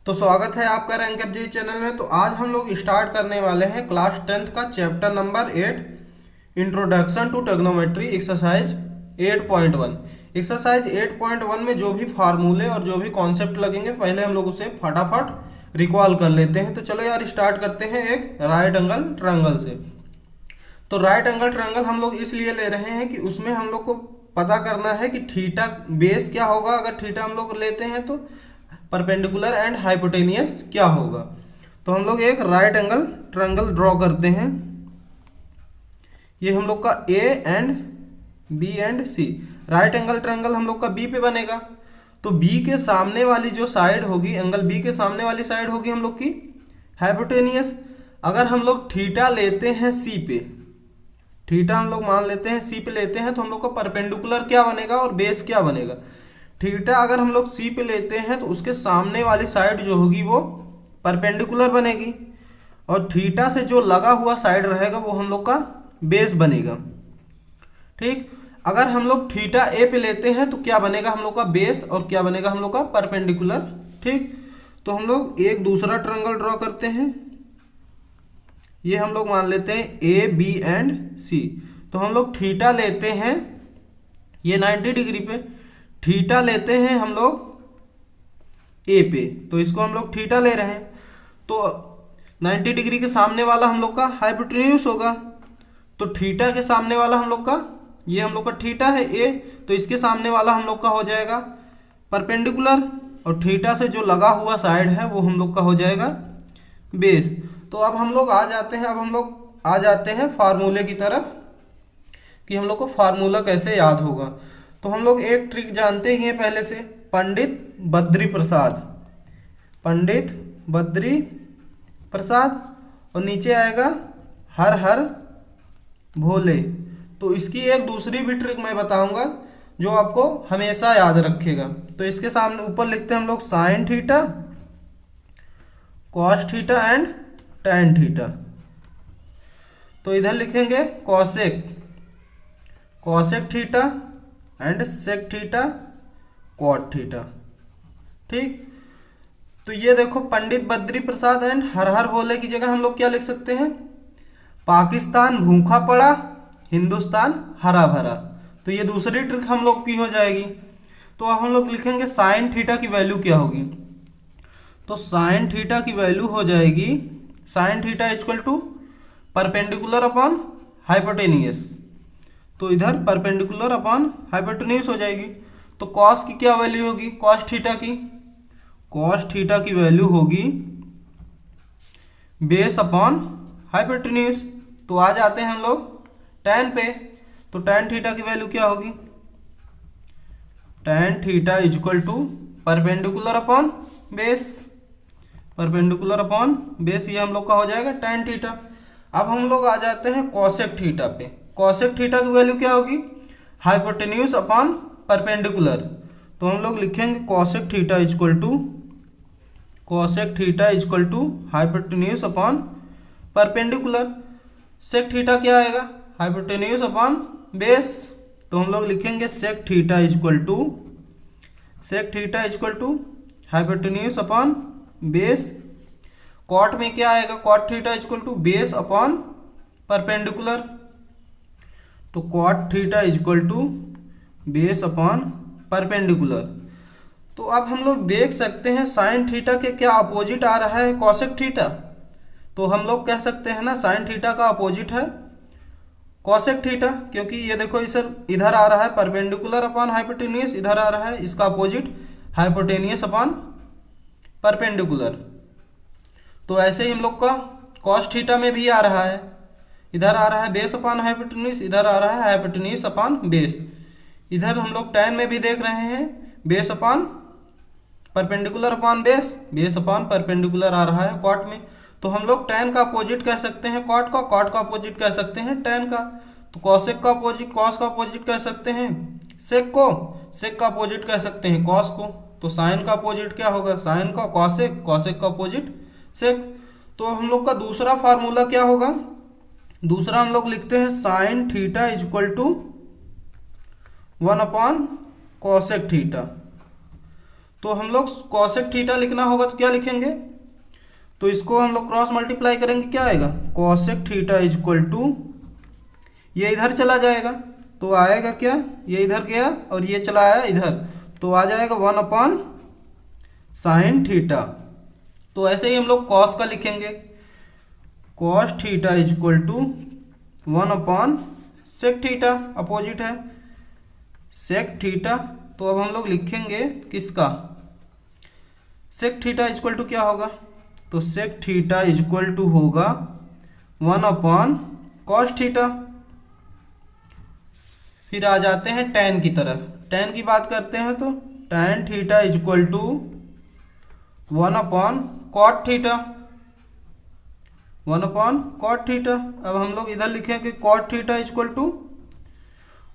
तो स्वागत है आपका रैंक अप जेईई चैनल में। तो आज हम लोग स्टार्ट करने वाले हैं क्लास 10th का chapter number 8 introduction to trigonometry exercise 8.1। Exercise 8.1 में जो भी फार्मूले और जो भी कॉन्सेप्ट लगेंगे पहले हम लोग उसे फटाफट रिकॉल कर लेते हैं। तो चलो यार स्टार्ट करते हैं एक राइट एंगल ट्रायंगल से। तो राइट एंगल ट्रायंगल हम लोग इसलिए ले रहे हैं कि उसमें हम लोग को पता करना है कि थीटा बेस क्या होगा। अगर थीटा हम लोग लेते हैं तो परपेंडिकुलर एंड हाइपोटेनियस क्या होगा। तो हम लोग एक राइट एंगल ट्रायंगल ड्रॉ करते हैं। ये हम लोग का A and B and C right angle triangle हम लोग का बी पे बनेगा। तो बी के सामने वाली जो साइड होगी, एंगल बी के सामने वाली साइड होगी हम लोग की हाइपोटेनियस। अगर हम लोग थीटा लेते हैं सी पे, थीटा हम लोग मान लेते हैं सी पे लेते हैं, तो हम लोग का परपेंडिकुलर क्या बनेगा और बेस क्या बनेगा। थीटा अगर हम लोग सी पे लेते हैं तो उसके सामने वाली साइड जो होगी वो परपेंडिकुलर बनेगी, और थीटा से जो लगा हुआ साइड रहेगा वो हम लोग का बेस बनेगा। ठीक, अगर हम लोग थीटा ए पे लेते हैं तो क्या बनेगा हम लोग का बेस और क्या बनेगा हम लोग का परपेंडिकुलर। ठीक, तो हम लोग एक दूसरा ट्रायंगल ड्रॉ करते हैं। ये हम लोग मान लेते हैं ए बी एंड सी। तो हम लोग थीटा लेते हैं, ये 90 डिग्री पे थीटा लेते हैं हम लोग ए पे, तो इसको हम लोग थीटा ले रहे हैं। तो 90 डिग्री के सामने वाला हम लोग का हाइपोटेन्यूस होगा। तो थीटा के सामने वाला हम लोग का, ये हम लोग का थीटा है ए, तो इसके सामने वाला हम लोग का हो जाएगा परपेंडिकुलर, और थीटा से जो लगा हुआ साइड है वो हम लोग का हो जाएगा बेस। तो अब हम लोग आ जाते हैं फार्मूले की तरफ कि हम लोग को फार्मूला कैसे याद होगा। तो हम लोग एक ट्रिक जानते ही हैं पहले से, पंडित बद्री प्रसाद और नीचे आएगा हर हर भोले। तो इसकी एक दूसरी भी ट्रिक मैं बताऊंगा जो आपको हमेशा याद रखेगा। तो इसके सामने ऊपर लिखते हैं हम लोग sine theta, cos theta and tan theta. तो इधर लिखेंगे cosec theta and sec theta, cot theta. ठीक, तो ये देखो पंडित बद्री प्रसाद एंड हर हर भोले की जगह हम लोग क्या लिख सकते हैं, पाकिस्तान भूखा पड़ा, हिंदुस्तान हरा भरा। तो ये दूसरी ट्रिक हम लोग की हो जाएगी। तो अब हम लोग लिखेंगे साइन थीटा की वैल्यू क्या होगी। तो साइन थीटा की वैल्यू हो जाएगी sine theta equal to perpendicular upon hypotenuse. तो इधर परपेंडिकुलर अपॉन हाइपोटेन्यूस हो जाएगी। तो कॉस की क्या वैल्यू होगी, कॉस थीटा की वैल्यू होगी बेस अपॉन हाइपोटेन्यूस। तो आ जाते हैं हम लोग टैन पे। तो टैन थीटा की वैल्यू क्या होगी, tan theta equal to perpendicular upon base, ये हम लोग का हो जाएगा टैन थीटा। अब हम लोग आ जाते हैं कॉसेक थीटा पे। कॉसेक थीटा की वैल्यू क्या होगी, हाइपोटेन्यूस अपॉन परपेंडिकुलर। तो हम लोग लिखेंगे cosec theta equal to hypotenuse upon perpendicular. Sec theta क्या आएगा, हाइपोटेन्यूस अपॉन बेस। तो हम लोग लिखेंगे sec theta equal to hypotenuse upon base. Cot में क्या आएगा, cot theta equal to base upon perpendicular. तो cot theta equal to base upon perpendicular. तो अब हम लोग देख सकते हैं साइन थीटा के क्या अपोजिट आ रहा है, कॉसेक थीटा। तो हम लोग कह सकते हैं ना साइन थीटा का अपोजिट है कॉसेक थीटा, क्योंकि ये देखो इधर आ रहा है परपेंडिकुलर अपॉन हाइपोटेनियस, इधर आ रहा है इसका अपोजिट हाइपोटेनियस अपॉन परपेंडिकुलर। तो ऐसे ही हम लोग का कॉस थीटा में भी आ रहा है, इधर आ रहा है बेस अपॉन हाइपोटेन्यूस, इधर आ रहा है हाइपोटेन्यूस अपॉन बेस। इधर हम लोग टैन में भी देख रहे हैं base upon perpendicular upon base upon perpendicular आ रहा है कॉट में। तो हम लोग टैन का अपोजिट कह सकते हैं कॉट का अपोजिट कह सकते हैं टैन का। तो कॉसेक का अपोजिट कॉस का अपोजिट कह सकते हैं सेक का अपोजिट कह सकते हैं कॉस को। तो साइन का अपोजिट क्या होगा, साइन का कॉसेक का अपोजिट सेक। तो हम लोग का दूसरा फार्मूला क्या होगा, दूसरा हम लोग लिखते हैं sine theta equal to 1 upon cosec theta. तो हम लोग कॉसेक थीटा लिखना होगा तो क्या लिखेंगे, तो इसको हम लोग क्रॉस मल्टीप्लाई करेंगे, क्या आएगा cosec theta is equal to, ये इधर चला जाएगा तो आएगा क्या, ये इधर गया और ये चला आया इधर, तो आ जाएगा 1 साइन थीटा। तो ऐसे ही हम लोग कॉस का लिखेंगे, cos theta is equal to 1 sec theta, opposite है सेक थीटा। तो अब हम लोग लिखेंगे किसका, sec theta is equal to क्या होगा, तो sec theta is equal to होगा 1 कॉस थीटा। फिर आ जाते हैं tan की तरफ, tan की बात करते हैं तो tan theta is equal to 1 cot theta, 1 cot theta. अब हम लोग इधर लिखेंगे cot theta is equal to,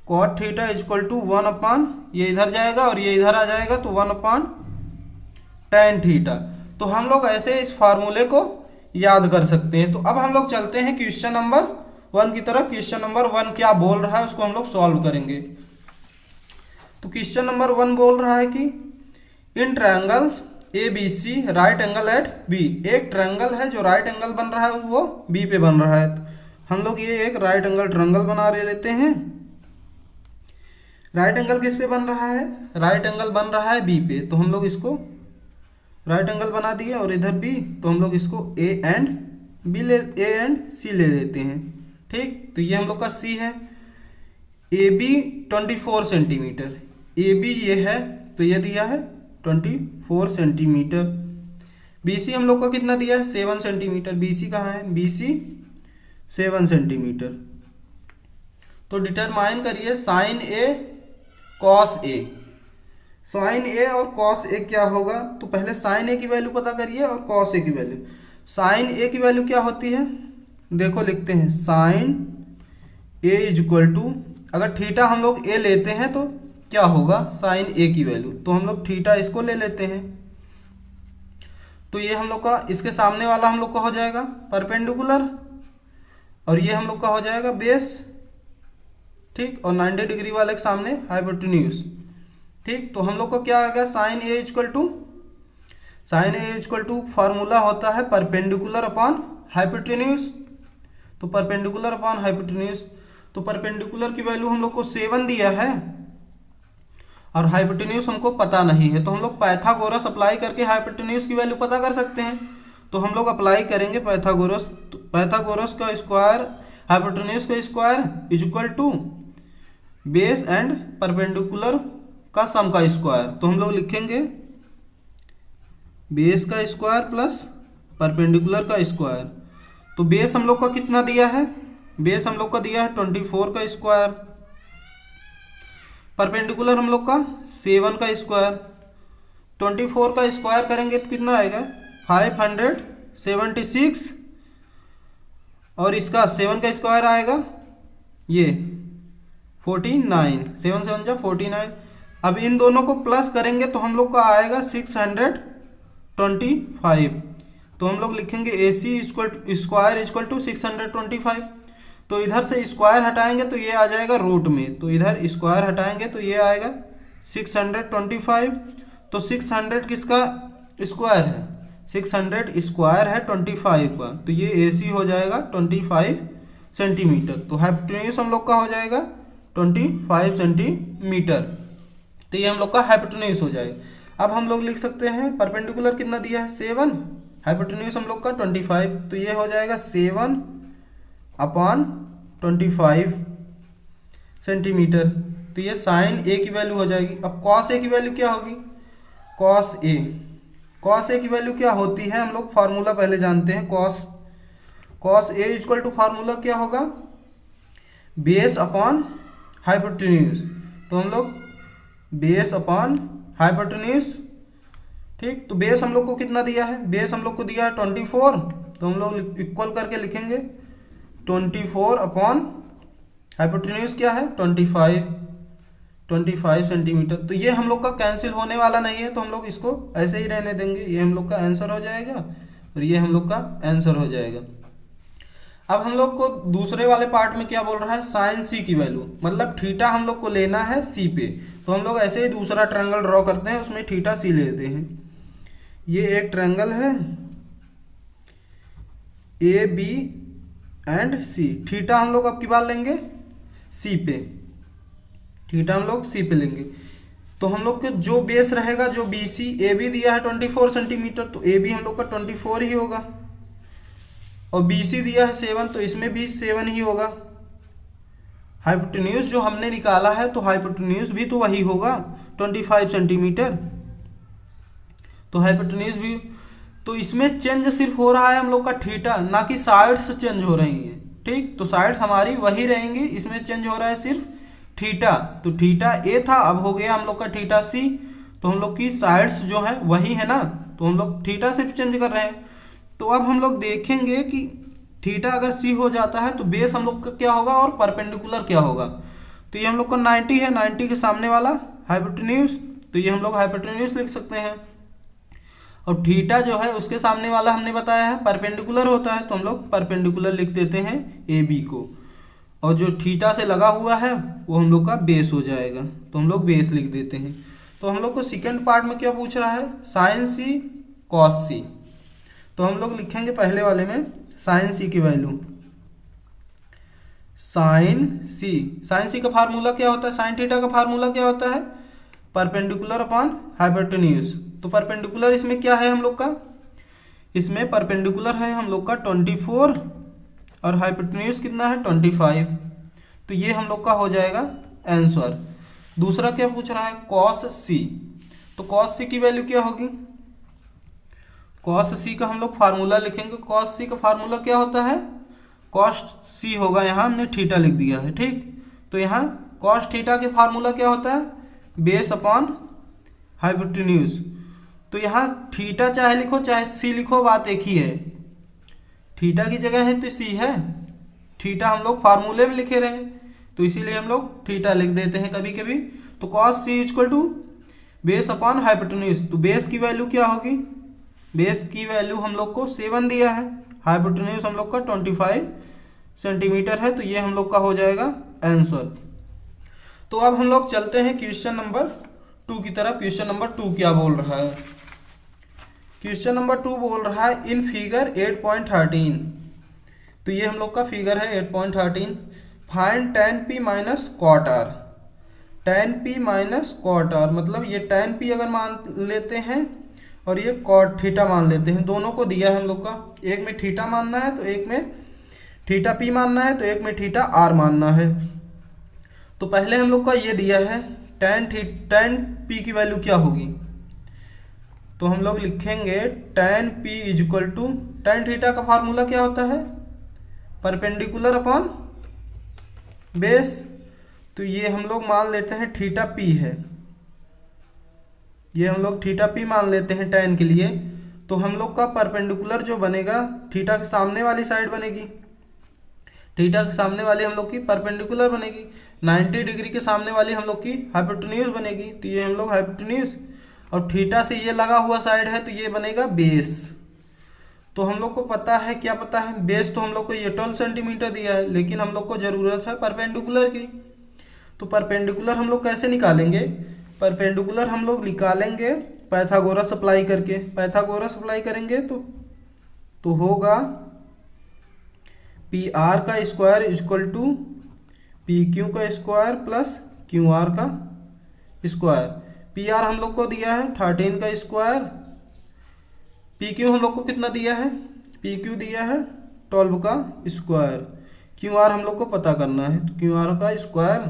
cot theta is equal to 1 ये इधर जाएगा और ये इधर आ जाएगा तो 1 tan थीटा। तो हम लोग ऐसे इस फार्मूले को याद कर सकते हैं। तो अब हम लोग चलते हैं क्वेश्चन नंबर 1 की तरफ। क्वेश्चन नंबर 1 क्या बोल रहा है उसको हम लोग सॉल्व करेंगे। तो क्वेश्चन नंबर 1 बोल रहा है कि in triangle ABC right angle at B, एक ट्रायंगल है जो राइट एंगल बन रहा है वो B पे बन रहा है। तो हम लोग ये एक राइट एंगल ट्रायंगल बना लेते हैं। राइट एंगल किस पे बन रहा है, राइट एंगल बन रहा है B पे, तो हम लोग इसको राइट एंगल बना दिए और इधर B, तो हम लोग इसको A एंड C ले लेते हैं। ठीक, तो ये हम लोग का C है, AB 24 सेंटीमीटर, AB ये है तो ये दिया है 24 सेंटीमीटर। BC हम लोग का कितना दिया है 7 सेंटीमीटर, BC कहाँ है, BC 7 सेंटीमीटर। तो डिटरमाइन करिए sine A cos A, sine A और कॉस A क्या होगा। तो पहले साइन A की वैल्यू पता करिए और कॉस A की वैल्यू। साइन A की वैल्यू क्या होती है, देखो लिखते हैं sine A is equal to, अगर थीटा हम लोग A लेते हैं तो क्या होगा साइन A की वैल्यू, तो हम लोग थीटा इसको ले लेते हैं। तो ये हम लोग का इसके सामने वाला हम लोग का हो जाएगा परपेंडिकुलर और ये हम लोग का हो जाएगा बेस। ठीक, और 90 डिग्री वाले के सामने हाइपोटेन्यूज। ठीक, तो हम लोग को क्या आएगा sine A equal to, sine A equal to formula होता है परपेंडिकुलर अपॉन हाइपोटेन्यूज। तो परपेंडिकुलर अपॉन हाइपोटेन्यूज, तो परपेंडिकुलर की वैल्यू हम लोग को 7 दिया है और हाइपोटेन्यूज हमको पता नहीं है, तो हम लोग पाइथागोरस अप्लाई करके हाइपोटेन्यूज की वैल्यू पता कर सकते हैं। तो हम लोग अप्लाई करेंगे पाइथागोरस, तो पाइथागोरस का स्क्वायर हाइपोटेन्यूज का square is equal to base and perpendicular का सम का स्क्वायर। तो हम लोग लिखेंगे बेस का स्क्वायर प्लस परपेंडिकुलर का स्क्वायर। तो बेस हम लोग का कितना दिया है, बेस हम लोग का दिया है 24 का स्क्वायर, परपेंडिकुलर हम लोग का 7 का स्क्वायर। 24 का स्क्वायर करेंगे तो कितना आएगा 576 और इसका 7 का स्क्वायर आएगा ये 49, 7 7 जा 49। अब इन दोनों को प्लस करेंगे तो हम लोग का आएगा 625। तो हम लोग लिखेंगे AC स्क्वायर इक्वल टू 625। तो इधर से स्क्वायर हटाएंगे तो ये आ जाएगा रूट में, तो इधर स्क्वायर हटाएंगे तो ये आएगा 625। तो 600 किसका स्क्वायर है, 600 स्क्वायर है 25 का, तो ये AC हो जाएगा 25 सेंटीमीटर। तो हाइपोटेन्यूज हम लोग का हो जाएगा 25 सेंटीमीटर। तो ये हम लोग का हाइपोटेन्यूज हो जाएगा। अब हम लोग लिख सकते हैं परपेंडिकुलर कितना दिया है 7, हाइपोटेन्यूज हम लोग का 25, तो ये हो जाएगा 7 अपॉन 25 सेंटीमीटर। तो ये साइन A की वैल्यू हो जाएगी। अब कॉस A की वैल्यू क्या होगी, कॉस A, कॉस A की वैल्यू क्या होती है, हम लोग फार्मूला पहले जानते हैं। Cos A equal to formula क्या होगा बेस अपॉन हाइपोटेन्यूज। तो हम लोग बेस अपॉन हाइपोटेन्यूज। ठीक, तो बेस हम लोग को कितना दिया है, बेस हम लोग को दिया है 24, तो हम लोग इक्वल करके लिखेंगे 24 अपॉन हाइपोटेन्यूज क्या है 25 सेंटीमीटर। तो ये हम लोग का कैंसिल होने वाला नहीं है, तो हम लोग इसको ऐसे ही रहने देंगे। ये हम लोग का आंसर हो जाएगा और ये हम लोग का आंसर हो जाएगा। अब हम लोग को दूसरे वाले पार्ट में क्या बोल रहा है साइन C की वैल्यू, मतलब थीटा हम लोग को लेना है C पे। तो हम लोग ऐसे ही दूसरा ट्रायंगल ड्रॉ करते हैं, उसमें थीटा सी लेते हैं। ये एक ट्रायंगल है A B and C. Theta हम लोग अब की बार लेंगे सी पे, थीटा हम लोग सी पे लेंगे। तो हम लोग के जो बेस रहेगा, जो बी सी ए बी दिया है 24 सेंटीमीटर, तो ए बी हम लोग का 24 ही होगा, और बी सी दिया है 7, तो इसमें भी 7 ही होगा। हाइपोटेन्यूज जो हमने निकाला है, तो हाइपोटेन्यूज भी तो वही होगा 25 सेंटीमीटर, तो हाइपोटेन्यूज भी। तो इसमें चेंज सिर्फ हो रहा है हम लोग का थीटा, ना कि साइड्स चेंज हो रही हैं, ठीक। तो साइड्स हमारी वही रहेंगी, इसमें चेंज हो रहा है सिर्फ थीटा। तो थीटा ए था, अब हो गया हम लोग का थीटा सी। तो हम लोग की साइड्स जो है वही है ना, तो हम लोग थीटा सिर्फ चेंज कर रहे हैं। तो अब हम लोग देखेंगे कि थीटा अगर सी हो जाता है तो बेस हम लोग का क्या होगा और परपेंडिकुलर क्या होगा। तो ये हम लोग का 90 है, 90 के सामने वाला हाइपोटेन्यूज, तो ये हम लोग हाइपोटेन्यूज लिख सकते हैं। और थीटा जो है उसके सामने वाला हमने बताया है परपेंडिकुलर होता है, तो हम लोग परपेंडिकुलर लिख देते हैं ए बी को। और जो थीटा से लगा हुआ है वो हम लोग का बेस हो जाएगा, तो हम लोग बेस लिख देते हैं। तो हम लोग को सेकेंड पार्ट में क्या पूछ रहा है, साइन सी कॉस सी। तो हम लोग लिखेंगे पहले वाले में साइन सी की वैल्यू, साइन सी का फार्मूला क्या होता है, साइन थीटा का फार्मूला क्या होता है, परपेंडिकुलर अपॉन हाइपोटेन्यूज। तो परपेंडिकुलर इसमें क्या है हम लोग का, इसमें परपेंडिकुलर है हम लोग का 24 और हाइपोटेन्यूज कितना है 25। तो ये हम लोग का हो जाएगा आंसर। दूसरा क्या पूछ रहा है, कॉस सी। तो कॉस सी की वैल्यू क्या होगी, कॉस सी का हम लोग फार्मूला लिखेंगे। कॉस सी का फार्मूला क्या होता है, कॉस सी होगा, यहाँ हमने थीटा लिख दिया है, ठीक। तो यहाँ कॉस थीटा के फार्मूला क्या होता है, बेस अपॉन हाइपोटेन्यूज। तो यहाँ थीटा चाहे लिखो चाहे सी लिखो, बात एक ही है। थीटा की जगह है तो सी है, थीटा हम लोग फार्मूले में लिखे रहे तो इसीलिए हम लोग थीटा लिख देते हैं कभी कभी। तो cos C equal to base upon hypotenuse. तो बेस की वैल्यू क्या होगी, बेस की वैल्यू हम लोग को 7 दिया है, हाइपोटेन्यूज हम लोग का 25 सेंटीमीटर है, तो ये हम लोग का हो जाएगा आंसर। तो अब हम लोग चलते हैं क्वेश्चन नंबर 2 की तरफ। क्वेश्चन नंबर 2 क्या बोल रहा है, क्वेश्चन नंबर 2 बोल रहा है इन फिगर 8.13। तो ये हम लोग का फिगर है 8.13। Find tan p minus cot R. tan p minus cot R मतलब ये tan p अगर मान लेते हैं और ये कॉट थीटा मान लेते हैं, दोनों को दिया है हम लोग का, एक में थीटा मानना है तो एक में थीटा p मानना है, तो एक में थीटा r मानना है। तो पहले हम लोग का ये दिया है tan p की वैल्यू क्या होगी, तो हम लोग लिखेंगे tan p equal to, tan theta का फार्मूला क्या होता है, परपेंडिकुलर अपॉन बेस। तो ये हम लोग मान लेते हैं थीटा p है, ये हम लोग थीटा p मान लेते हैं tan के लिए। तो हम लोग का परपेंडिकुलर जो बनेगा थीटा के सामने वाली साइड बनेगी, थीटा के सामने वाली हम लोग की परपेंडिकुलर बनेगी, 90 डिग्री के सामने वाली हम लोग की हाइपोटेन्यूज बनेगी। तो ये हम लोग हाइपोटेन्यूज, और थीटा से ये लगा हुआ साइड है तो ये बनेगा बेस। तो हम लोग को पता है, क्या पता है, बेस तो हम लोग को ये 12 सेंटीमीटर दिया है, लेकिन हम लोग को ज़रूरत है परपेंडिकुलर की। तो परपेंडिकुलर हम लोग कैसे निकालेंगे, परपेंडिकुलर हम लोग निकालेंगे पाइथागोरस अप्लाई करके। पाइथागोरस अप्लाई करेंगे तो होगा पी आर का square equal to P Q का स्क्वायर प्लस क्यू आर का स्क्वायर। पी आर हम लोग को दिया है 13 का स्क्वायर, पी क्यू हम लोग को कितना दिया है, पी क्यू दिया है 12 का स्क्वायर, क्यू आर हम लोग को पता करना है, तो क्यू आर का स्क्वायर।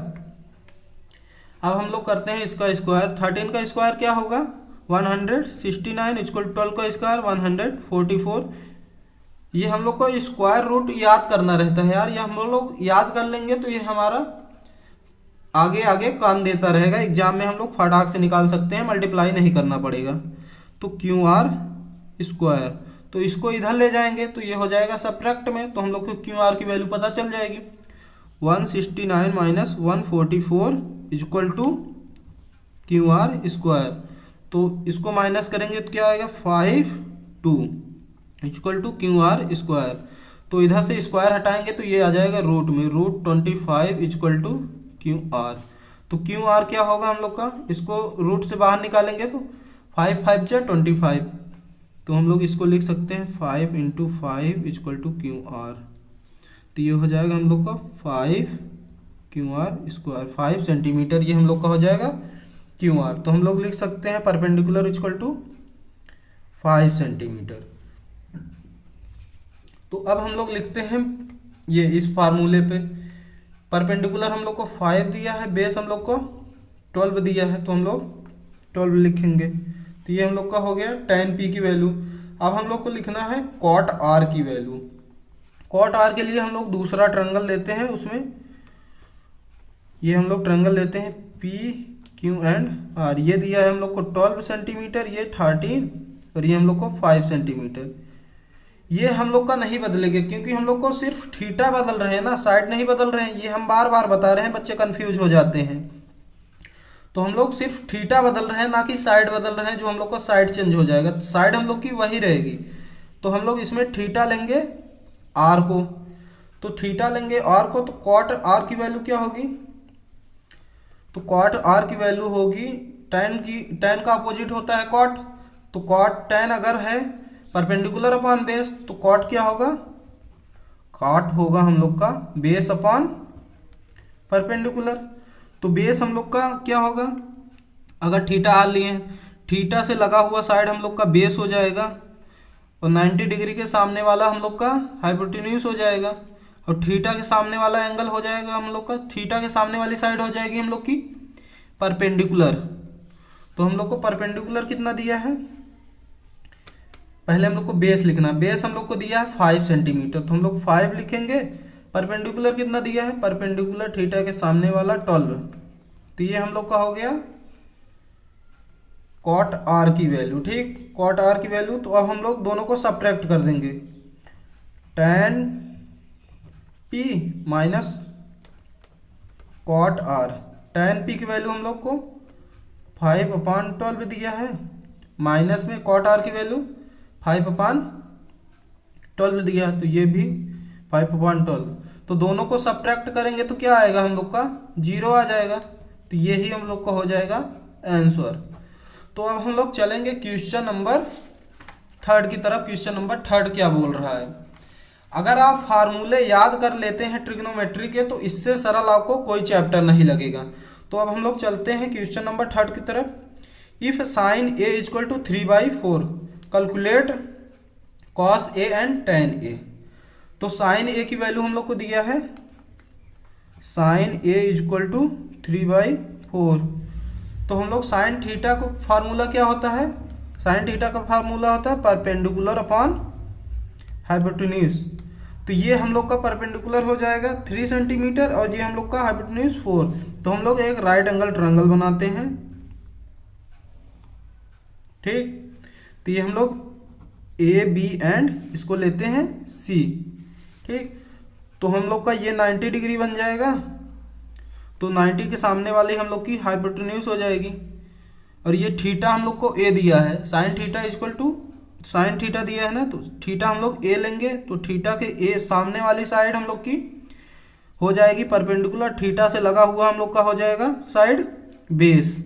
अब हम लोग करते हैं इसका स्क्वायर, 13 का स्क्वायर क्या होगा 169 इक्वल 12 का स्क्वायर 144। ये हम लोग को स्क्वायर रूट याद करना रहता है यार, ये हम लोग याद कर लेंगे तो ये हमारा आगे आगे काम देता रहेगा, एग्जाम में हम लोग फटाक से निकाल सकते हैं, मल्टीप्लाई नहीं करना पड़ेगा। तो क्यू आर स्क्वायर, तो इसको इधर ले जाएंगे तो ये हो जाएगा सब्ट्रैक्ट में, तो हम लोग को क्यू आर की वैल्यू पता चल जाएगी, 169 minus 144 equal to Q R square. तो इसको माइनस करेंगे तो क्या आएगा 52 equal to Q R square. तो इधर से स्क्वायर हटाएंगे तो ये आ जाएगा रूट में, √25 इक्वल टू क्यू आर। तो क्यू आर क्या होगा हम लोग का, इसको रूट से बाहर निकालेंगे तो 5 5 जा 25, तो हम लोग इसको लिख सकते हैं 5 into 5 equal to Q R. तो ये हो जाएगा हम लोग का 5 क्यू आर स्क्वायर, 5 सेंटीमीटर ये हम लोग का हो जाएगा क्यू आर। तो हम लोग लिख सकते हैं परपेंडिकुलर इक्वल टू 5 सेंटीमीटर। तो अब हम लोग लिखते हैं ये इस फार्मूले पे, परपेंडिकुलर हम लोग को 5 दिया है, बेस हम लोग को 12 दिया है, तो हम लोग 12 लिखेंगे। तो ये हम लोग का हो गया tan p की वैल्यू। अब हम लोग को लिखना है cot r की वैल्यू। cot r के लिए हम लोग दूसरा ट्रायंगल लेते हैं, उसमें ये हम लोग ट्रायंगल लेते हैं p q एंड r। ये दिया है हम लोग को 12 सेंटीमीटर, ये 13 और ये हम लोग को 5 सेंटीमीटर। ये हम लोग का नहीं बदलेगा क्योंकि हम लोग को सिर्फ थीटा बदल रहे हैं ना, साइड नहीं बदल रहे हैं। ये हम बार बार बता रहे हैं, बच्चे कंफ्यूज हो जाते हैं। तो हम लोग सिर्फ थीटा बदल रहे हैं, ना कि साइड बदल रहे हैं, जो हम लोग को साइड चेंज हो जाएगा, साइड हम लोग की वही रहेगी। तो हम लोग इसमें थीटा लेंगे आर को, तो थीटा लेंगे आर को, तो कॉट आर की वैल्यू क्या होगी, तो कॉट आर की वैल्यू होगी tan की, tan का अपोजिट होता है कॉट, तो कॉट tan अगर है परपेंडिकुलर अपॉन बेस, तो कॉट क्या होगा, कॉट होगा हम लोग का बेस अपॉन परपेंडिकुलर। तो बेस हम लोग का क्या होगा, अगर थीटा आर लिए, थीटा से लगा हुआ साइड हम लोग का बेस हो जाएगा, और 90 डिग्री के सामने वाला हम लोग का हाइपोटेन्यूज हो जाएगा, और थीटा के सामने वाला एंगल हो जाएगा हम लोग का, थीटा के सामने वाली साइड हो जाएगी हम लोग की परपेंडिकुलर। तो हम लोग को परपेंडिकुलर कितना दिया है, पहले हम लोग को बेस लिखना, बेस हम लोग को दिया है 5 सेंटीमीटर, तो हम लोग 5 लिखेंगे। परपेंडिकुलर कितना दिया है, परपेंडिकुलर थीटा के सामने वाला 12, तो ये हम लोग का हो गया कॉट आर की वैल्यू। ठीक, कॉट आर की वैल्यू। तो अब हम लोग दोनों को सब्ट्रैक्ट कर देंगे, tan p minus cot R. tan p की वैल्यू हम लोग को 5/12 दिया है, माइनस में कॉट आर की वैल्यू 5/12 दिया है, तो ये भी 5/12। तो दोनों को सब्ट्रैक्ट करेंगे तो क्या आएगा हम लोग का, 0 आ जाएगा। तो ये ही हम लोग का हो जाएगा आंसर। तो अब हम लोग चलेंगे क्वेश्चन नंबर 3 की तरफ। क्वेश्चन नंबर 3 क्या बोल रहा है, अगर आप फार्मूले याद कर लेते हैं ट्रिग्नोमेट्री के, तो इससे सरल आपको कोई चैप्टर नहीं लगेगा। तो अब हम लोग चलते हैं क्वेश्चन नंबर 3 की तरफ। If sine a equal to 3/4 calculate cos a and tan a। तो साइन a की वैल्यू हम लोग को दिया है, साइन a इक्वल टू 3/4। तो हम लोग साइन थीटा को फार्मूला क्या होता है, साइन थीटा का फार्मूला होता है परपेंडिकुलर अपॉन हाइपोटेन्यूज। तो ये हम लोग का परपेंडिकुलर हो जाएगा 3 सेंटीमीटर, और ये हम लोग का हाइपोटेन्यूज 4। तो हम लोग एक राइट एंगल ट्रायंगल बनाते हैं। ठीक, तो ये हम लोग ए बी एंड इसको लेते हैं सी। ठीक, तो हम लोग का ये 90 डिग्री बन जाएगा, तो 90 के सामने वाली हम लोग की हाइपोटेन्यूज हो जाएगी, और ये थीटा हम लोग को ए दिया है, sine theta equal to sine theta दिया है ना, तो थीटा हम लोग ए लेंगे, तो थीटा के ए सामने वाली साइड हम लोग की हो जाएगी परपेंडिकुलर, थीटा से लगा हुआ हम लोग का हो जाएगा साइड बेस।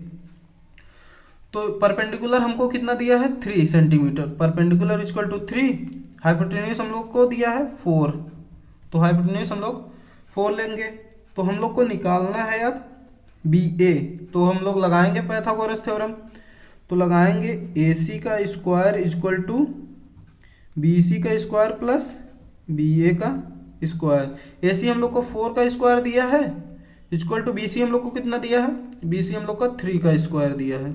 तो परपेंडिकुलर हमको कितना दिया है 3 centimetre, perpendicular equal to 3, hypotenuse हम लोग को दिया है 4, तो हाइपोटेन्यूज हम लोग 4 लेंगे। तो हम लोग को निकालना है अब बी ए, तो हम लोग लगाएंगे पाइथागोरस थ्योरम। तो लगाएंगे ए सी का square equal to B C का स्क्वायर प्लस बी ए का स्क्वायर। ए सी हम लोग को 4 का स्क्वायर दिया है, इक्वल टू बी सी हम लोग को कितना दिया है, बी सी हम लोग का 3 का स्क्वायर दिया है,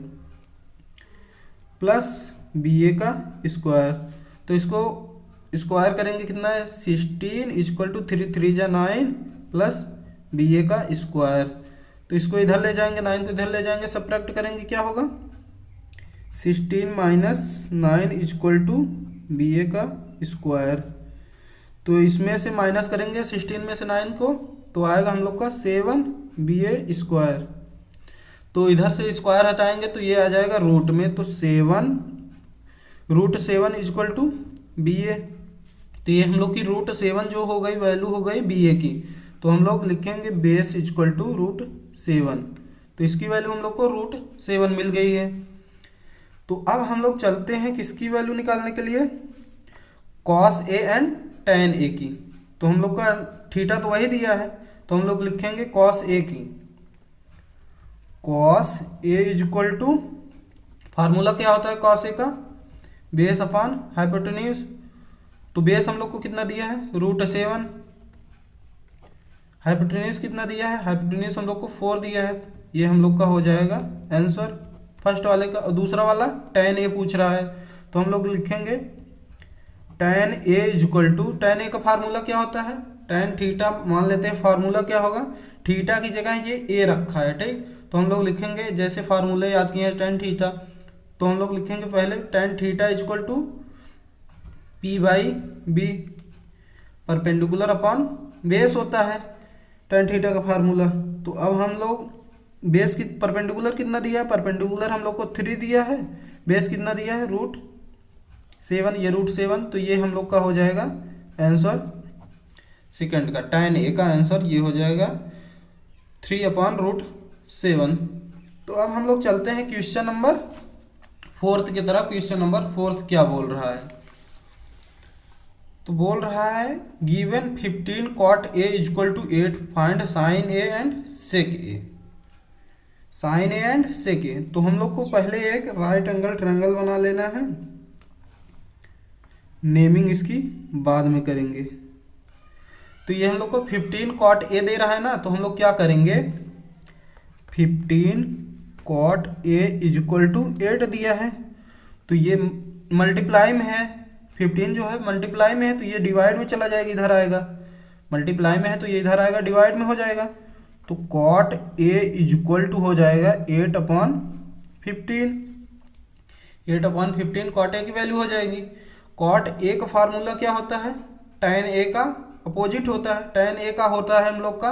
प्लस बी ए का स्क्वायर। तो इसको स्क्वायर करेंगे कितना है 16 इक्वल टू 3 3 जा 9 प्लस बी ए का स्क्वायर। तो इसको इधर ले जाएंगे, 9 को इधर ले जाएंगे, सब्ट्रैक्ट करेंगे, क्या होगा 16 माइनस 9 इक्वल टू बी ए का स्क्वायर। तो इसमें से माइनस करेंगे 16 में से 9 को, तो आएगा हम लोग का 7 बी ए स्क्वायर। तो इधर से स्क्वायर हटाएंगे तो ये आ जाएगा रूट में, तो 7 रूट 7 इक्वल टू बी ए। तो ये हम लोग की रूट 7 जो हो गई वैल्यू हो गई बी ए की। तो हम लोग लिखेंगे बेस इक्वल टू रूट 7। तो इसकी वैल्यू हम लोग को √7 मिल गई है। तो अब हम लोग चलते हैं किसकी वैल्यू निकालने के लिए, cos A and tan A की। तो हम लोग का थीटा तो वही दिया है, तो हम लोग लिखेंगे cos A की। cos A is equal to, formula क्या होता है cos A का, बेस अपॉन हाइपोटेन्यूज। तो बेस हम लोग को कितना दिया है, √7। हाइपोटेन्यूज कितना दिया है, हाइपोटेन्यूज हम लोग को 4 दिया है। ये हम लोग का हो जाएगा आंसर फर्स्ट वाले का। और दूसरा वाला tan A पूछ रहा है, तो हम लोग लिखेंगे tan A is equal to, tan A का फार्मूला क्या होता है, tan थीटा मान लेते हैं। फार्मूला क्या होगा, थीटा की जगह ये A रखा है, ठीक। तो हम लोग लिखेंगे जैसे फार्मूले याद किए हैं tan थीटा, तो हम लोग लिखेंगे पहले tan theta is equal to P/B, perpendicular upon base होता है tan थीटा का फार्मूला। तो अब हम लोग बेस की परपेंडिकुलर कितना दिया है, परपेंडिकुलर हम लोग को 3 दिया है, बेस कितना दिया है √7, ये √7। तो ये हम लोग का हो जाएगा आंसर सेकंड का, tan A का आंसर ये हो जाएगा 3/√7। तो अब हम लोग चलते हैं क्वेश्चन नंबर 4 की तरफ। क्वेश्चन नंबर 4 क्या बोल रहा है, तो बोल रहा है given 15 cot A is equal to 8, find sin A and sec A। sin A and sec A, तो हम लोग को पहले एक राइट एंगल ट्रायंगल बना लेना है, नेमिंग इसकी बाद में करेंगे। तो ये हम लोग को 15 cot A दे रहा है ना, तो हम लोग क्या करेंगे, 15 cot A is equal to 8 दिया है, तो ये मल्टीप्लाई में है, 15 जो है मल्टीप्लाई में है, तो ये डिवाइड में चला जाएगा, इधर आएगा। मल्टीप्लाई में है तो ये इधर आएगा, डिवाइड में हो जाएगा। तो cot A is equal to हो जाएगा 8/15। 8/15 cot A की वैल्यू हो जाएगी। cot A का फार्मूला क्या होता है, tan A का अपोजिट होता है। tan A का होता है हम लोग का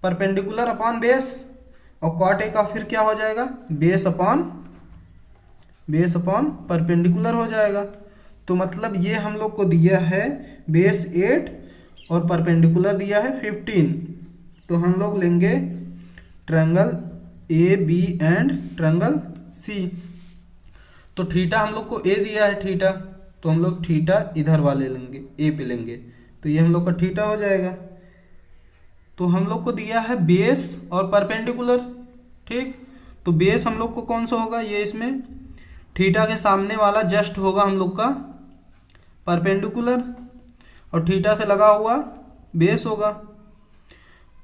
परपेंडिकुलर अपॉन बेस, और cot A का फिर क्या हो जाएगा, बेस अपॉन परपेंडिकुलर हो जाएगा। तो मतलब ये हम लोग को दिया है बेस 8 और परपेंडिकुलर दिया है 15। तो हम लोग लेंगे triangle AB and triangle C। तो थीटा हम लोग को A दिया है थीटा, तो हम लोग थीटा इधर वाले लेंगे, A पे लेंगे, तो ये हम लोग का थीटा हो जाएगा। तो हम लोग को दिया है बेस और परपेंडिकुलर, ठीक। तो बेस हम लोग को कौन सा होगा, ये इसमें थीटा के सामने वाला जस्ट होगा हम लोग का परपेंडिकुलर, और थीटा से लगा हुआ बेस होगा।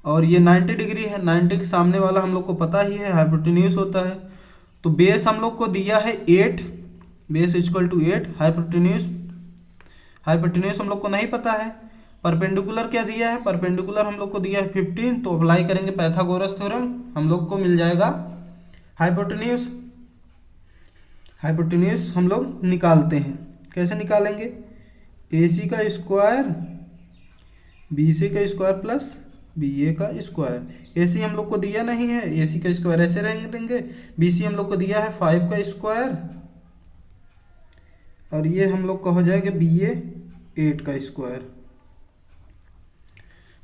और ये 90 डिग्री है, 90 के सामने वाला हम लोग को पता ही है हाइपोटेन्यूज होता है। तो बेस हम लोग को दिया है 8, बेस इक्वल टू 8। हाइपोटेन्यूज हम लोग को नहीं पता है। परपेंडिकुलर क्या दिया है, परपेंडिकुलर हम लोग को दिया है 15। तो अप्लाई करेंगे पाइथागोरस थ्योरम, हम लोग को मिल जाएगा हाइपोटेन्यूज। हाइपोटेन्यूज हम लोग निकालते हैं, कैसे निकालेंगे, AC का स्क्वायर BC का स्क्वायर प्लस BA का स्क्वायर। AC हम लोग को दिया नहीं है, AC का स्क्वायर ऐसे रहेंगे देंगे। BC हम लोग को दिया है 5 का स्क्वायर, और ये हम लोग का हो जाएगा BA 8 का स्क्वायर।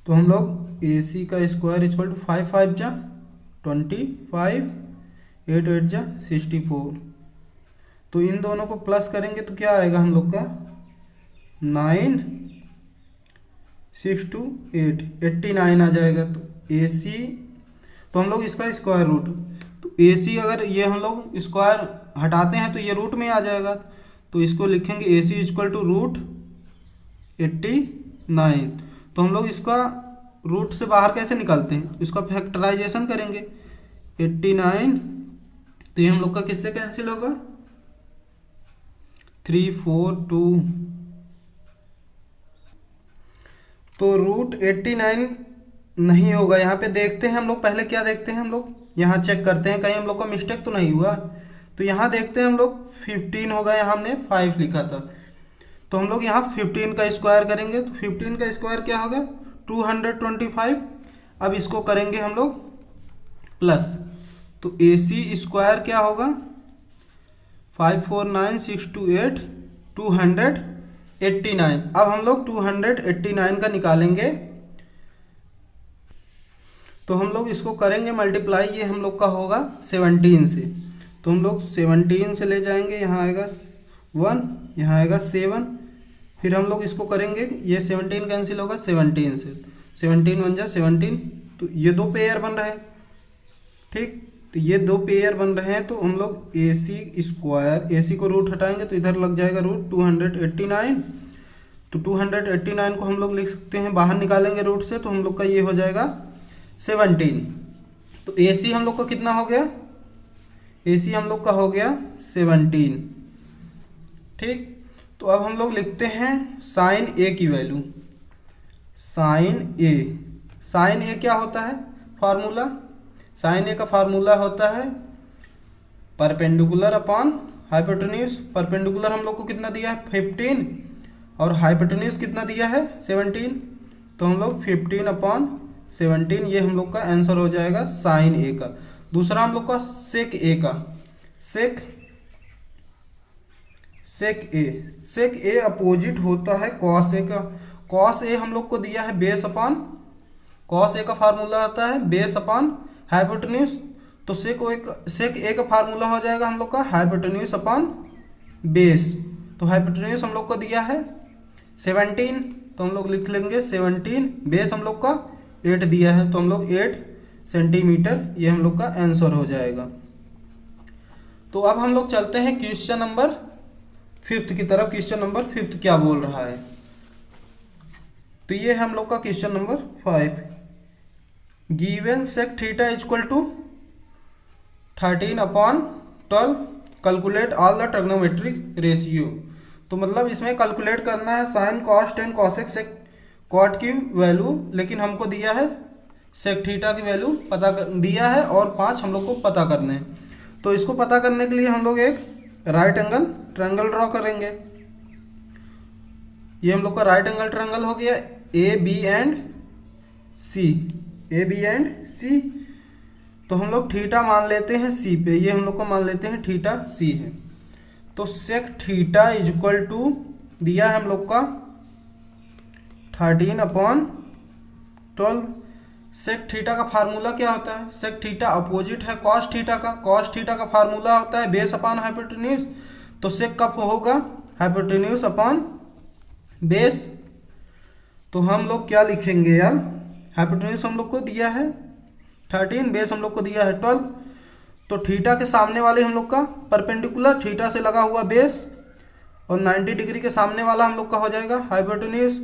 तो हम लोग AC का स्क्वायर इक्वल टू 5 5 जा 25, 8 8 जा 64। तो इन दोनों को प्लस करेंगे तो क्या आएगा हम लोग का 9 6 2 8 89 आ जाएगा। तो AC, तो हम लोग इसका स्क्वायर रूट, तो AC अगर ये हम लोग स्क्वायर हटाते हैं तो ये रूट में आ जाएगा। तो इसको लिखेंगे AC इक्वल टू √89। तो हम लोग इसका रूट से बाहर कैसे निकालते हैं, इसका फैक्टराइजेशन करेंगे 89। तो ये हम लोग का किससे कैंसिल होगा, 3 4 2। तो √89 नहीं होगा, यहाँ पे देखते हैं हम लोग, पहले क्या देखते हैं हम लोग, यहाँ चेक करते हैं कहीं हम लोग का मिस्टेक तो नहीं हुआ। तो यहाँ देखते हैं हम लोग 15 होगा, यहाँ हमने 5 लिखा था। तो हम लोग यहाँ 15 का स्क्वायर करेंगे, तो 15 का स्क्वायर क्या होगा 225। अब इसको करेंगे हम लोग प्लस, तो AC स्क्वायर क्या होगा 5 4 9 6 2 8 289। अब हम लोग 289 का निकालेंगे। तो हम लोग इसको करेंगे मल्टीप्लाई, ये हम लोग का होगा 17 से। तो हम लोग 17 से ले जाएंगे, यहाँ आएगा 1, यहाँ आएगा 7, फिर हम लोग इसको करेंगे, ये 17 कैंसिल होगा 17 से, 17 1 जा 17, तो ये दो पेयर बन रहे हैं। ठीक, तो ये दो पेयर बन रहे हैं, तो हम लोग ए सी स्क्वायर, ए सी को रूट हटाएंगे तो इधर लग जाएगा रूट 289, तो 289 को हम लोग लिख सकते हैं, बाहर निकालेंगे रूट से तो हम लोग का ये हो जाएगा 17। तो ए सी हम लोग का कितना हो गया, ए सी हम लोग का हो गया 17। ठीक, तो अब हम लोग लिखते हैं साइन ए की वैल्यू। साइन ए, साइन ए क्या होता है फार्मूला, साइन ए का फार्मूला होता है परपेंडिकुलर अपॉन हाइपोटेन्यूज। परपेंडिकुलर हम लोग को कितना दिया है 15 और हाइपोटेन्यूज कितना दिया है 17, तो हम लोग 15 अपॉन 17, ये हम लोग का आंसर हो जाएगा साइन ए का। दूसरा हम लोग का सेक ए का, सेक ए अपोजिट होता है कॉस ए का। कॉस ए हम लोग को दिया है बेस अपॉन, कॉस ए का फार्मूला आता है बेस अपॉन हाइपोटेन्यूज, तो सेक ए का फार्मूला हो जाएगा हम लोग का हाइपोटेन्यूज अपॉन बेस। तो हाइपोटेन्यूज हम लोग को दिया है 17, तो हम लोग लिख लेंगे 17, बेस हम लोग का 8 दिया है, तो हम लोग 8 सेंटीमीटर, ये हम लोग का आंसर हो जाएगा। तो अब हम लोग चलते हैं क्वेश्चन नंबर 5 की तरफ। क्वेश्चन नंबर 5 क्या बोल रहा है, तो ये हम लोग का question number 5। Given sec theta equal to 13 upon 12, calculate all the trigonometric ratio. तो मतलब इसमें कैलकुलेट करना है sine cos tan cosec sec cot की वैल्यू, लेकिन हमको दिया है सेक थीटा की वैल्यू पता कर दिया है और 5 हम लोग को पता करने हैं। तो इसको पता करने के लिए हम लोग एक राइट एंगल ट्रायंगल ड्रॉ करेंगे। ये हम लोग का राइट एंगल ट्रायंगल हो गया A B and C, A B and C. तो हम लोग थीटा मान लेते हैं सी पे, ये हम लोग को मान लेते हैं थीटा सी है। तो sec theta is equal to दिया है हम लोग का 13 अपॉन 12। सेक थीटा का फार्मूला क्या होता है, सेक थीटा अपोजिट है कॉस थीटा का, कॉस थीटा का फार्मूला होता है बेस अपॉन हाइपोटेन्यूज। तो सेक कब होगा हाइपोटेन्यूज अपॉन बेस। तो हम लोग क्या लिखेंगे यार, हाइपोटेन्यूज हम लोग को दिया है 13, बेस हम लोग को दिया है 12। तो थीटा के सामने वाले हम लोग का परपेंडिकुलर, थीटा से लगा हुआ बेस, और 90 डिग्री के सामने वाला हम लोग का हो जाएगा हाइपोटेन्यूज।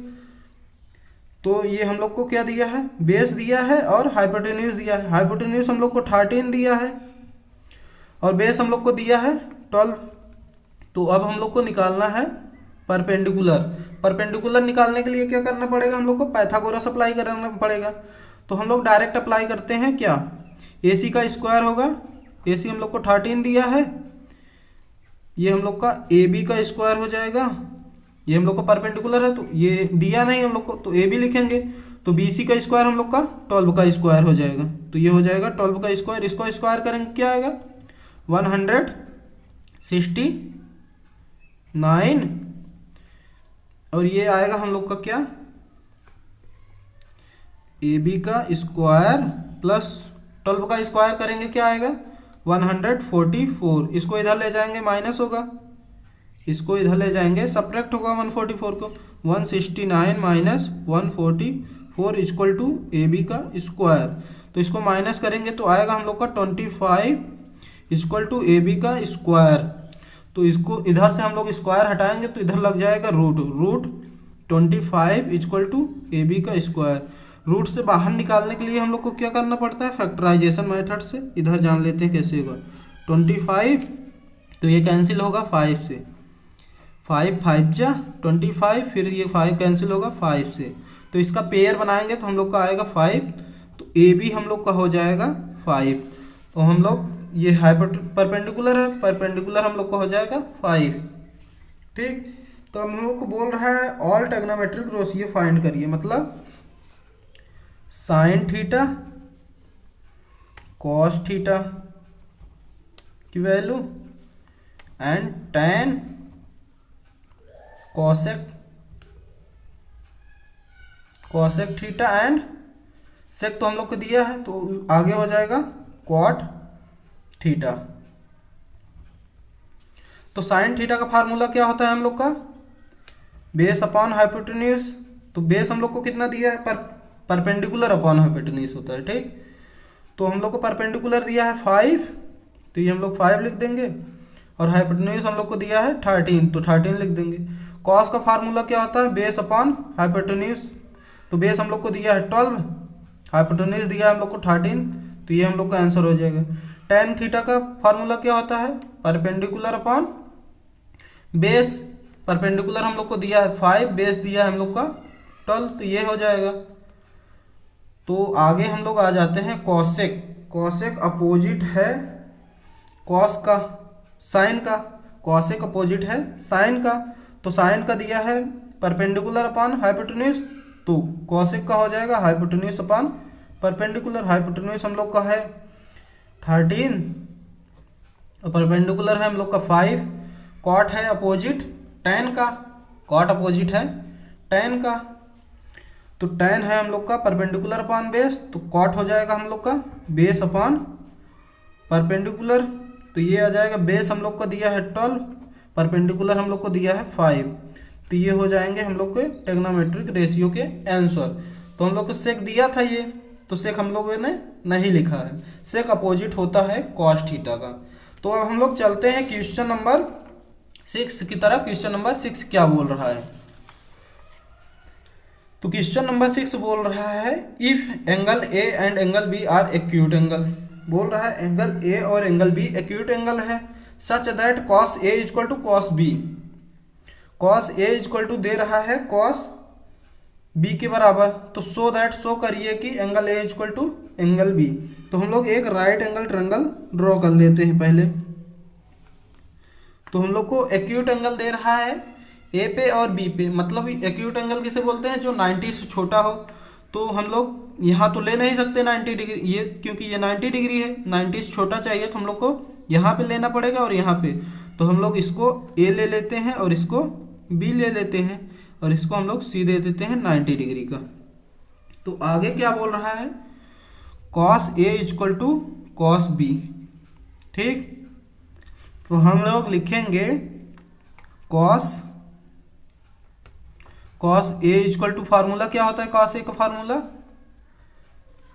तो ये हम लोग को क्या दिया है, बेस दिया है और हाइपोटेन्यूज दिया है। हाइपोटेन्यूज हम लोग को 13 दिया है और बेस हम लोग को दिया है 12। तो अब हम लोग को निकालना है परपेंडिकुलर। परपेंडिकुलर निकालने के लिए क्या करना पड़ेगा, हम लोग को पाइथागोरस अप्लाई करना पड़ेगा। तो हम लोग डायरेक्ट अप्लाई करते हैं, क्या ए सी का स्क्वायर होगा, ए सी हम लोग को 13 दिया है, ये हम लोग का ए बी का स्क्वायर हो जाएगा, ये हम लोग का परपेंडिकुलर है तो ये दिया नहीं हम लोग को, तो ए बी लिखेंगे। तो बी सी का स्क्वायर हम लोग का 12 का स्क्वायर हो जाएगा, तो ये हो जाएगा 12 का स्क्वायर। इसको स्क्वायर करेंगे क्या आएगा 169, और ये आएगा हम लोग का क्या ए बी का स्क्वायर प्लस 12 का स्क्वायर करेंगे क्या आएगा 144। इसको इधर ले जाएंगे माइनस होगा, इसको इधर ले जाएंगे सब्ट्रैक्ट होगा 144 को, 169 minus 144 equal to A B का स्क्वायर। तो इसको माइनस करेंगे तो आएगा हम लोग का 25 इक्वल टू ए बी का स्क्वायर। तो इसको इधर से हम लोग स्क्वायर हटाएंगे तो इधर लग जाएगा root 25 equal to A B का स्क्वायर। रूट से बाहर निकालने के लिए हम लोग को क्या करना पड़ता है, फैक्टराइजेशन मेथड से। इधर जान लेते हैं कैसे होगा 25, तो ये कैंसिल होगा 5 से, 5 5 जा 25, फिर ये 5 कैंसिल होगा 5 से। तो इसका पेयर बनाएंगे तो हम लोग का आएगा 5, तो ए बी हम लोग का हो जाएगा 5। तो हम लोग ये परपेंडिकुलर है, परपेंडिकुलर हम लोग का हो जाएगा 5। ठीक, तो हम लोग को बोल रहा है ऑल ट्रिग्नोमेट्रिक रेशियो फाइंड करिए, मतलब साइन थीटा कॉस थीटा की value and tan cosec theta and sec तो हम लोग को दिया है, तो आगे हो जाएगा कॉट थीटा। तो साइन थीटा का फार्मूला क्या होता है हम लोग का, बेस अपॉन हाइपोटेन्यूज। तो बेस हम लोग को कितना दिया है, परपेंडिकुलर अपॉन हाइपोटेन्यूज होता है, ठीक। तो हम लोग को परपेंडिकुलर दिया है 5, तो ये हम लोग 5 लिख देंगे, और हाइपोटेन्यूज हम लोग को दिया है 13, तो 13 लिख देंगे। कॉस का फार्मूला क्या होता है, बेस अपॉन हाइपोटेन्यूज। तो बेस हम लोग को दिया है 12, हाइपोटेन्यूज दिया है हम लोग को 13, तो ये हम लोग का आंसर हो जाएगा। टेन थीटा का फार्मूला क्या होता है, परपेंडिकुलर अपॉन बेस। परपेंडिकुलर हम लोग को दिया है 5, बेस दिया है हम लोग का 12, तो ये हो जाएगा। तो आगे हम लोग आ जाते हैं कॉसेक। कॉसेक अपोजिट है कॉस का, साइन का। कॉसेक अपोजिट है साइन का, तो साइन का दिया है परपेंडिकुलर अपॉन हाइपोटेन्यूज, तो कॉसेक का हो जाएगा हाइपोटेन्यूज अपॉन परपेंडिकुलर। हाइपोटेन्यूज हम लोग का है 13 और परपेंडिकुलर है हम लोग का 5। कॉट है अपोजिट टेन का, कॉट अपोजिट है टेन का, तो टेन है हम लोग का परपेंडिकुलर अपॉन बेस, तो कॉट हो जाएगा हम लोग का बेस अपॉन परपेंडिकुलर। तो ये आ जाएगा, बेस हम लोग को दिया है 12, परपेंडिकुलर हम लोग को दिया है 5, तो ये हो जाएंगे हम लोग के ट्रिग्नोमेट्रिक रेशियो के आंसर। तो हम लोग को सेक दिया था ये, तो सेक हम लोगों ने नहीं लिखा है, सेक अपोजिट होता है कॉस थीटा का। तो अब हम लोग चलते हैं क्वेश्चन नंबर 6 की तरफ। क्वेश्चन नंबर 6 क्या बोल रहा है, तो क्वेश्चन नंबर 6 बोल रहा है if angle A and angle B are acute angle. बोल रहा है एंगल ए और एंगल बी एक्यूट एंगल है, such that cos A equal to cos B. Cos A equal to दे रहा है कॉस बी के बराबर, तो सो दैट शो करिए कि angle A equal to angle B. तो हम लोग एक राइट एंगल ट्रायंगल ड्रॉ कर लेते हैं पहले। तो हम लोग को एक्यूट एंगल दे रहा है ए पे और बी पे, मतलब एक्यूट एंगल किसे बोलते हैं, जो 90 से छोटा हो। तो हम लोग यहाँ तो ले नहीं सकते 90 डिग्री, ये क्योंकि ये 90 डिग्री है, 90 से छोटा चाहिए, तो हम लोग को यहाँ पे लेना पड़ेगा और यहाँ पे। तो हम लोग इसको ए ले लेते हैं और इसको बी ले लेते हैं, और इसको हम लोग सी दे देते हैं 90 डिग्री का। तो आगे क्या बोल रहा है, cos A equal to cos B, ठीक। तो हम लोग लिखेंगे cos A equal to, formula क्या होता है कॉस ए का फार्मूला,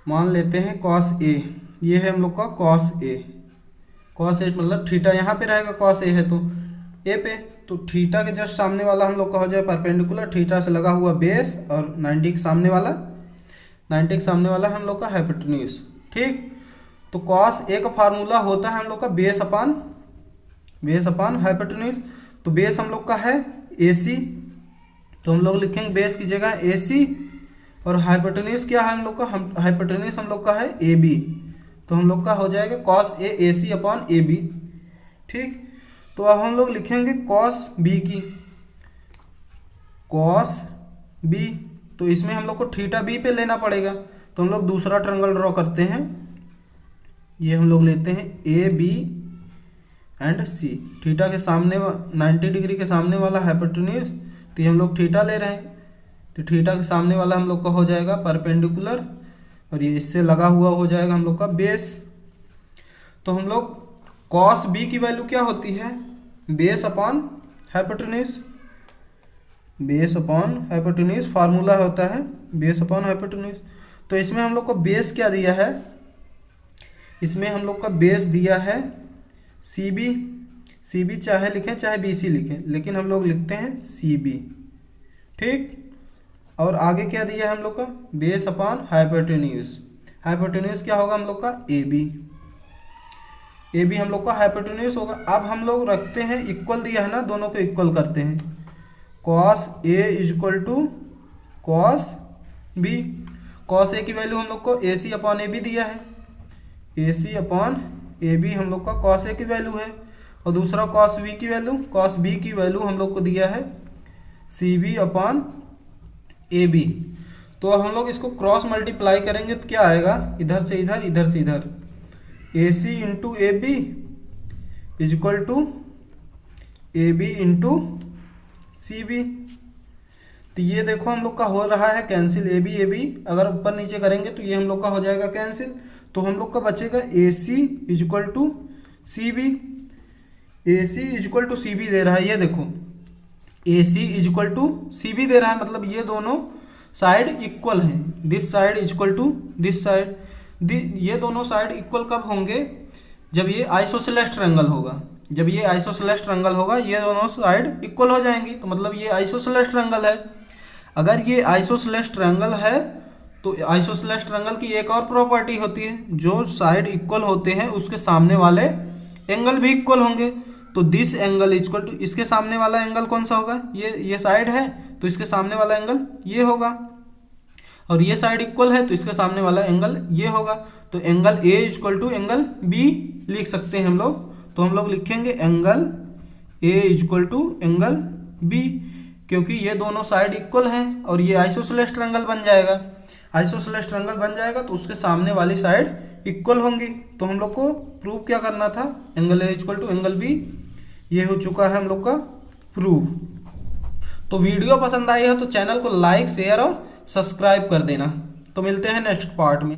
मान लेते हैं कॉस ए, ये है हम लोग का कॉस ए। कॉस ए मतलब थीटा यहाँ पे रहेगा, कॉस ए है तो ए पे, तो थीटा के जस्ट सामने वाला हम लोग का हो जाए परपेंडिकुलर, थीटा से लगा हुआ बेस, और 90 के सामने वाला हम लोग का हाइपोटेन्यूज, ठीक। तो कॉस ए का फार्मूला होता है हम लोग का बेस अपॉन हाइपोटेन्यूज। तो बेस हम लोग का है ए सी, तो हम लोग लिखेंगे बेस की जगह ए सी, और हाइपोटेन्यूज क्या है हम लोग का, हाइपोटेन्यूज हम लोग का है ए बी, तो हम लोग का हो जाएगा cos A C upon A B, ठीक। तो अब हम लोग लिखेंगे कॉस बी की, कॉस बी, तो इसमें हम लोग को थीटा बी पे लेना पड़ेगा। तो हम लोग दूसरा ट्रायंगल ड्रॉ करते हैं, ये हम लोग लेते हैं A B and C. Theta के सामने 90 डिग्री के सामने वाला हाइपोटेन्यूज, तो ये हम लोग थीटा ले रहे हैं, तो थीटा के सामने वाला हम लोग का हो जाएगा परपेंडिकुलर, और ये इससे लगा हुआ हो जाएगा हम लोग का बेस। तो हम लोग कॉस बी की वैल्यू क्या होती है, बेस अपॉन हाइपोटेन्यूज, फार्मूला होता है बेस अपॉन हाइपोटेन्यूज। तो इसमें हम लोग को बेस क्या दिया है, इसमें हम लोग का बेस दिया है सी बी चाहे लिखें चाहे बी सी लिखें, लेकिन हम लोग लिखते हैं सी बी, ठीक। और आगे क्या दिया है हम लोग का, बेस अपॉन हाइपोटेन्यूज क्या होगा हम लोग का ए बी हम लोग का हाइपोटेन्यूज होगा। अब हम लोग रखते हैं इक्वल दिया है ना, दोनों को इक्वल करते हैं, cos A equal to cos B. Cos A की वैल्यू हम लोग को ए सी अपॉन ए बी दिया है, ए सी अपॉन ए बी हम लोग का कॉस ए की वैल्यू है, और दूसरा कॉस बी की वैल्यू हम लोग को दिया है C B upon A B. तो अब हम लोग इसको क्रॉस मल्टीप्लाई करेंगे तो क्या आएगा, इधर से इधर, A C into A B equal to A B into C B. तो ये देखो हम लोग का हो रहा है कैंसिल, ए बी अगर ऊपर नीचे करेंगे तो ये हम लोग का हो जाएगा कैंसिल। तो हम लोग का बचेगा A C equal to C B. A C equal to C B दे रहा है, ये देखो A C equal to C B दे रहा है, मतलब ये दोनों साइड इक्वल हैं। This side equal to this side. ये दोनों साइड इक्वल कब होंगे? जब ये आइसोसेलेस ट्रायंगल होगा। जब ये आइसोसेलेस ट्रायंगल होगा ये दोनों साइड इक्वल हो जाएंगी, तो मतलब ये आइसोसेलेस ट्रायंगल है। अगर ये आइसोसेलेस ट्रायंगल है तो आइसोसेलेस ट्रायंगल की एक और प्रॉपर्टी होती है, जो साइड इक्वल होते हैं उसके सामने वाले एंगल भी इक्वल होंगे। तो दिस एंगल इक्वल टू, इसके सामने वाला एंगल कौन सा होगा? ये साइड है तो इसके सामने वाला एंगल ये होगा, और ये साइड इक्वल है तो इसके सामने वाला एंगल ये होगा। तो angle A equal to angle B लिख सकते हैं हम लोग। तो हम लोग लिखेंगे angle A equal to angle B, क्योंकि ये दोनों साइड इक्वल हैं और ये आइसोसेलेस ट्रायंगल बन जाएगा। आइसोसेलेस ट्रायंगल बन जाएगा तो उसके सामने वाली साइड इक्वल होंगी। तो हम लोग को प्रूव क्या करना था? Angle A equal to angle B. ये हो चुका है हम लोग का प्रूव। तो वीडियो पसंद आई हो तो चैनल को लाइक शेयर और सब्सक्राइब कर देना। तो मिलते हैं नेक्स्ट पार्ट में।